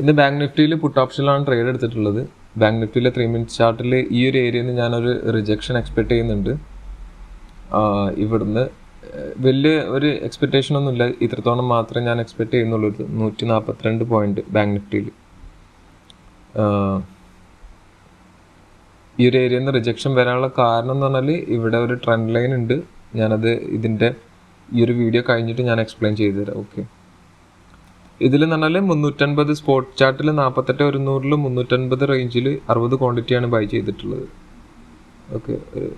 ഇന്ന് ബാങ്ക് നിഫ്റ്റിയിൽ പുട്ട് ഓപ്ഷനിലാണ് ട്രേഡ് എടുത്തിട്ടുള്ളത്. ബാങ്ക് നിഫ്റ്റിയിലെ 3 മിനിറ്റ് ചാർട്ടിൽ ഈ ഒരു ഏരിയയിൽ നിന്ന് ഞാനൊരു റിജക്ഷൻ എക്സ്പെക്ട് ചെയ്യുന്നുണ്ട്. ഇവിടുന്ന് വലിയ ഒരു എക്സ്പെക്റ്റേഷൻ ഒന്നുമില്ല, ഇത്രത്തോളം മാത്രമേ ഞാൻ എക്സ്പെക്ട് ചെയ്യുന്നുള്ളൂ. 142 പോയിന്റ് ബാങ്ക് നിഫ്റ്റിയിൽ ഈ ഒരു ഏരിയയിൽ നിന്ന് റിജക്ഷൻ വരാനുള്ള കാരണം എന്ന് പറഞ്ഞാൽ ഇവിടെ ഒരു ട്രെൻഡ് ലൈൻ ഉണ്ട്. ഞാനത് ഇതിൻ്റെ ഈ ഒരു വീഡിയോ കഴിഞ്ഞിട്ട് ഞാൻ എക്സ്പ്ലെയിൻ ചെയ്തു തരാം. ഓക്കെ, ഇതിൽ എന്ന് പറഞ്ഞാൽ 350 സ്പോട്ട് ചാർട്ടിൽ 48,100 350 റേഞ്ചിൽ 60 ക്വാണ്ടിറ്റിയാണ് ബൈ ചെയ്തിട്ടുള്ളത്. ഓക്കെ,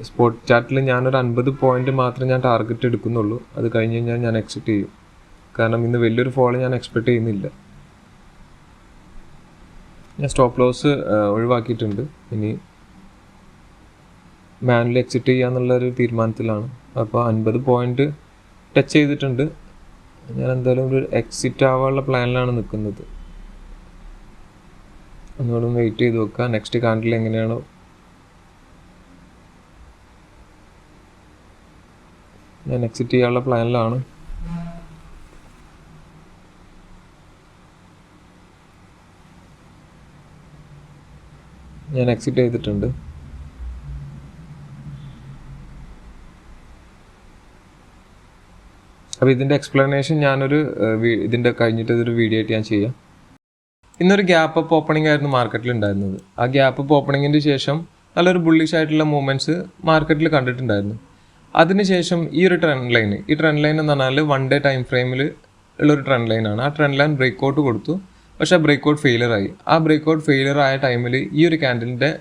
സ്പോട്ട് ചാർട്ടിൽ ഞാനൊരു 50 പോയിന്റ് മാത്രമേ ഞാൻ ടാർഗറ്റ് എടുക്കുന്നുള്ളൂ. അത് കഴിഞ്ഞ് കഴിഞ്ഞാൽ ഞാൻ എക്സിറ്റ് ചെയ്യും, കാരണം ഇന്ന് വലിയൊരു ഫോൾ ഞാൻ എക്സ്പെക്ട് ചെയ്യുന്നില്ല. ഞാൻ സ്റ്റോപ്പ് ലോസ് ഒഴിവാക്കിയിട്ടുണ്ട്. ഇനി മാനുവലി എക്സിറ്റ് ചെയ്യാന്നുള്ളൊരു തീരുമാനത്തിലാണ്. അപ്പോൾ 50 പോയിന്റ് ടച്ച് ചെയ്തിട്ടുണ്ട്. ഞാൻ എന്തായാലും ഒരു എക്സിറ്റ് ആവാനുള്ള പ്ലാനിലാണ് നിൽക്കുന്നത്. ഒന്നുകൂടെ വെയിറ്റ് ചെയ്ത് നോക്കാം നെക്സ്റ്റ് കാൻഡിൽ എങ്ങനെയാണോ. ഞാൻ എക്സിറ്റ് ചെയ്യാനുള്ള പ്ലാനിലാണ്. ഞാൻ എക്സിറ്റ് ചെയ്തിട്ടുണ്ട്. അപ്പോൾ ഇതിൻ്റെ എക്സ്പ്ലനേഷൻ ഞാനൊരു ഇതിൻ്റെ കഴിഞ്ഞിട്ട് ഇതൊരു വീഡിയോ ആയിട്ട് ഞാൻ ചെയ്യാം. ഇന്നൊരു ഗ്യാപ്പ് അപ്പ് ഓപ്പണിംഗ് ആയിരുന്നു മാർക്കറ്റിൽ ഉണ്ടായിരുന്നത്. ആ ഗ്യാപ്പ് അപ്പ് ഓപ്പണിങ്ങിൻ്റെ ശേഷം നല്ലൊരു ബുള്ളിഷ് ആയിട്ടുള്ള മൂവ്മെൻറ്റ്സ് മാർക്കറ്റിൽ കണ്ടിട്ടുണ്ടായിരുന്നു. അതിനുശേഷം ഈ ട്രെൻഡ് ലൈൻ എന്ന് പറഞ്ഞാൽ 1 ഡേ ടൈം ഫ്രെയിമിൽ ഉള്ളൊരു ട്രെൻഡ് ലൈനാണ്. ആ ട്രെൻഡ് ലൈൻ ബ്രേക്ക്ഔട്ട് കൊടുത്തു, പക്ഷേ ആ ബ്രേക്ക്ഔട്ട് ഫെയിലിയർ ആയി. ആ ബ്രേക്ക്ഔട്ട് ഫെയിലിയർ ആയ ടൈമിൽ ഈ ഒരു ക്യാൻഡലിൻ്റെ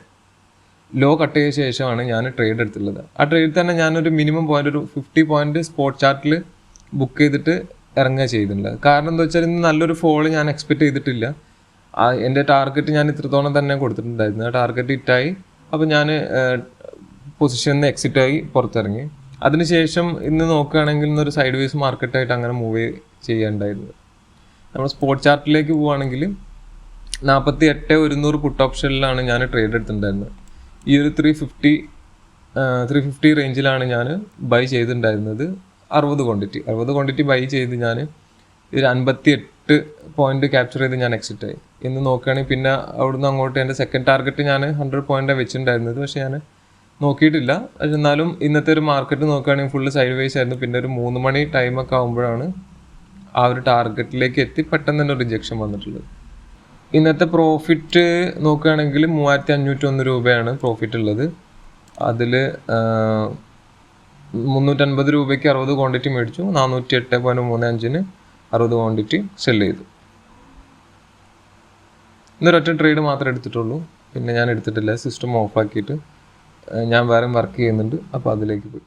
ലോ കട്ട് ചെയ്ത ശേഷമാണ് ഞാൻ ട്രേഡ് എടുത്തുള്ളത്. ആ ട്രേഡിൽ തന്നെ ഞാനൊരു മിനിമം പോയിന്റ് ഒരു 50 പോയിന്റ് സ്പോട്ട് ചാർട്ടിൽ ബുക്ക് ചെയ്തിട്ട് ഇറങ്ങുക ചെയ്തിട്ടുള്ളത്. കാരണം എന്താ വെച്ചാൽ ഇന്ന് നല്ലൊരു ഫോൾ ഞാൻ എക്സ്പെക്ട് ചെയ്തിട്ടില്ല. എൻ്റെ ടാർഗറ്റ് ഞാൻ ഇത്രത്തോളം തന്നെ കൊടുത്തിട്ടുണ്ടായിരുന്നു. ആ ടാർഗറ്റ് ഹിറ്റായി. അപ്പോൾ ഞാൻ പൊസിഷനിൽ നിന്ന് എക്സിറ്റായി പുറത്തിറങ്ങി. അതിനുശേഷം ഇന്ന് നോക്കുകയാണെങ്കിൽ ഇന്നൊരു സൈഡ് വേസ് മാർക്കറ്റായിട്ട് അങ്ങനെ മൂവ് ചെയ്യേണ്ടായിരുന്നു. നമ്മൾ സ്പോട്ട് ചാർട്ടിലേക്ക് പോവുകയാണെങ്കിൽ 48,100 പുട്ട് ഓപ്ഷനിലാണ് ഞാൻ ട്രേഡ് എടുത്തിട്ടുണ്ടായിരുന്നത്. ഈ ഒരു 350 റേഞ്ചിലാണ് ഞാൻ ബൈ ചെയ്തിട്ടുണ്ടായിരുന്നത്. 60 ക്വാണ്ടിറ്റി ബൈ ചെയ്ത് ഞാൻ ഒരു 58 പോയിന്റ് ക്യാപ്ചർ ചെയ്ത് ഞാൻ എക്സിറ്റ് ആയി. ഇന്ന് നോക്കുകയാണെങ്കിൽ പിന്നെ അവിടുന്ന് അങ്ങോട്ട് എൻ്റെ സെക്കൻഡ് ടാർഗറ്റ് ഞാൻ 100 പോയിൻ്റാണ് വെച്ചിട്ടുണ്ടായിരുന്നത്. പക്ഷേ ഞാൻ നോക്കിയിട്ടില്ല. എന്നാലും ഇന്നത്തെ ഒരു മാർക്കറ്റ് നോക്കുകയാണെങ്കിൽ ഫുള്ള് സൈഡ് വേസ് ആയിരുന്നു. പിന്നെ ഒരു 3 മണി ടൈമൊക്കെ ആകുമ്പോഴാണ് ആ ഒരു ടാർഗറ്റിലേക്ക് എത്തി പെട്ടെന്ന് തന്നെ റിജക്ഷൻ വന്നിട്ടുള്ളത്. ഇന്നത്തെ പ്രോഫിറ്റ് നോക്കുകയാണെങ്കിൽ 3,501 രൂപയാണ് പ്രോഫിറ്റ് ഉള്ളത്. അതിൽ 350 രൂപയ്ക്ക് 60 ക്വാണ്ടിറ്റി മേടിച്ചു. 408.35 60 ക്വാണ്ടിറ്റി സെൽ ചെയ്തു. ഇന്നൊരൊറ്റ ട്രേഡ് മാത്രമേ എടുത്തിട്ടുള്ളൂ. പിന്നെ ഞാൻ എടുത്തിട്ടില്ല. സിസ്റ്റം ഓഫാക്കിയിട്ട് ഞാൻ വേറെ വർക്ക് ചെയ്യുന്നുണ്ട്. അപ്പോൾ അതിലേക്ക് പോയി.